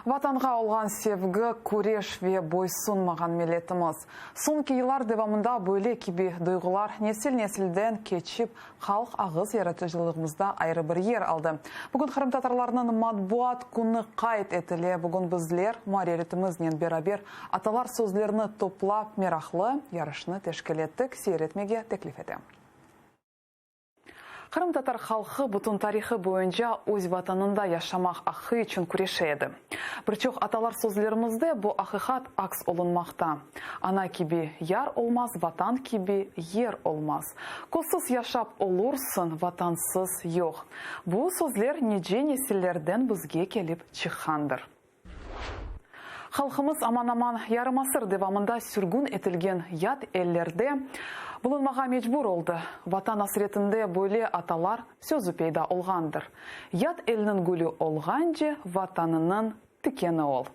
Ватанға олған севгі көреш ве бойсунмаған мелетіміз. Сон кейлар девамында бөле кебе дойғылар несіл-несілден кечіп, халық ағыз яратыжылығымызда айры бір ер алды. Бүгін қырымтатарларының матбуат күні қайт етіле. Бүгін біздлер муарелетімізнен берабер аталар сөзлеріні топлап мерақлы ярышыны тешкелеттік сейретмеге теклиф етем. Қырым-татар халқы бұтын тарихы бойынша өз ватанында яшамақ ақы үшін күрешеді. Бірчоқ аталар сөзлерімізде бұл ақиқат акс олынмақта. Ана кебе яр олмас, ватан кебе ер олмас. Көзсіз яшап олурсын, ватансыз йоқ. Бұл сөзлер неже неселерден бізге келіп чыққандыр. Халқымыз аман-аман ярымасыр девамында сүргін етілген ят әллерде бұлынмаға мечбур олды. Ватан асыретінде бөле аталар сөзі пейда олғандыр. Ят әлінің гүлі олғанже ватанының тікені ол.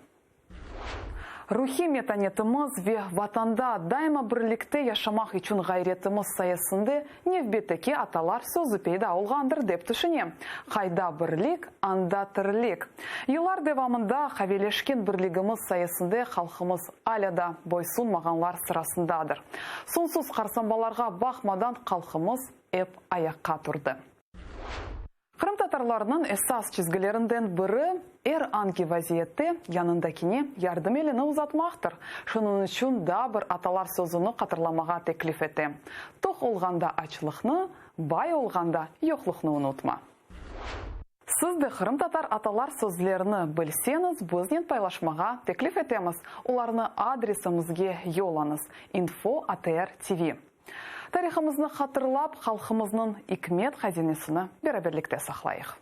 Рухи метанетіміз ве ватанда дайма бірлікте яшамақ үшін ғайретіміз саясында невбетеке аталар сөзі пейда олғандыр деп түшіне. Қайда бірлік, анда тірлік. Елар девамында қавелешкен бірлігіміз саясында халқымыз аляда бойсунмағанлар сырасындадыр. Сонсыз қарсамбаларға бақмадан халқымыз еп аяққа тұрды. Қырым-татарларының эсас чизгілерінден бірі анги вазиетті янындакіне ярдым еліні ұзатмақтыр. Шының үшін да бір аталар сөзіні қатырламаға теклиф еті. Тоқ олғанда ачылықны, бай олғанда йоқлықны ұнытма. Сізді қырым-татар аталар сөзлеріні білсеңіз, бізнен пайлашмаға теклиф етеміз. Оларны адресімізге йолаңыз. info@tr.tv. Тарихымызны қатырлап, халқымызның икмет хазинесіні бераберлікте сақлайық.